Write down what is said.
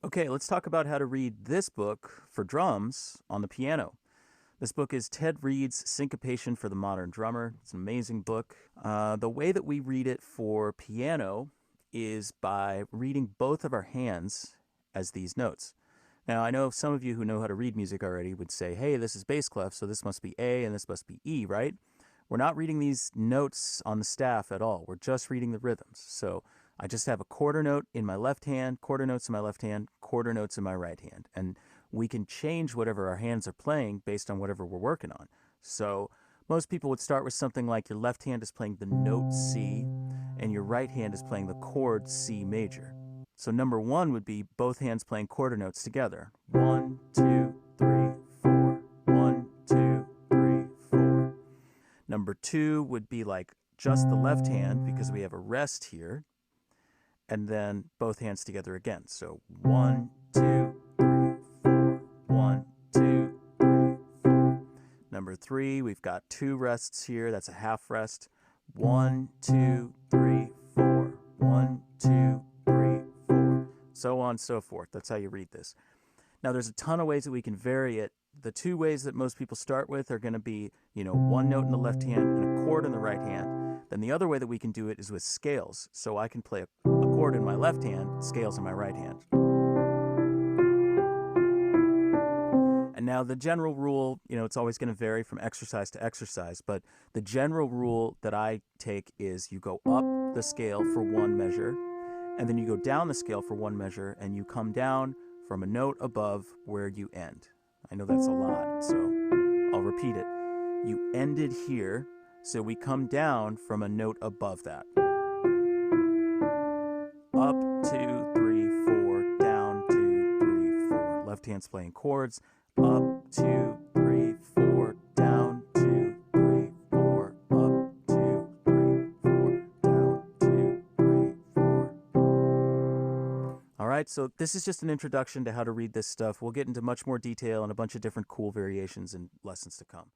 Okay, let's talk about how to read this book for drums on the piano. This book is Ted Reed's Syncopation for the Modern Drummer. It's an amazing book. The way that we read it for piano is by reading both of our hands as these notes. Now, I know some of you who know how to read music already would say, hey, this is bass clef, so this must be A and this must be E, right? We're not reading these notes on the staff at all. We're just reading the rhythms. So I just have a quarter note in my left hand, quarter notes in my left hand, quarter notes in my right hand. And we can change whatever our hands are playing based on whatever we're working on. So most people would start with something like your left hand is playing the note C and your right hand is playing the chord C major. So number one would be both hands playing quarter notes together. 1, 2, 3, 4. 1, 2, 3, 4. Number two would be like just the left hand because we have a rest here. And then both hands together again. So 1, 2, 3, 4. 1, 2, 3, 4. Number three, we've got two rests here. That's a half rest. 1, 2, 3, 4. 1, 2, 3, 4. So on and so forth. That's how you read this. Now, there's a ton of ways that we can vary it. The two ways that most people start with are going to be, one note in the left hand and a chord in the right hand. Then the other way that we can do it is with scales. So I can play a chord in my left hand, scales in my right hand. And now the general rule, it's always going to vary from exercise to exercise, but the general rule that I take is you go up the scale for one measure, and then you go down the scale for one measure, and you come down from a note above where you end. I know that's a lot, so I'll repeat it. You ended here, so we come down from a note above that. Up, 2, 3, 4, down, 2, 3, 4. Left hand's playing chords. Up, 2, 3, 4, down, 2, 3, 4. Up, 2, 3, 4, down, 2, 3, 4. All right, so this is just an introduction to how to read this stuff. We'll get into much more detail and a bunch of different cool variations in lessons to come.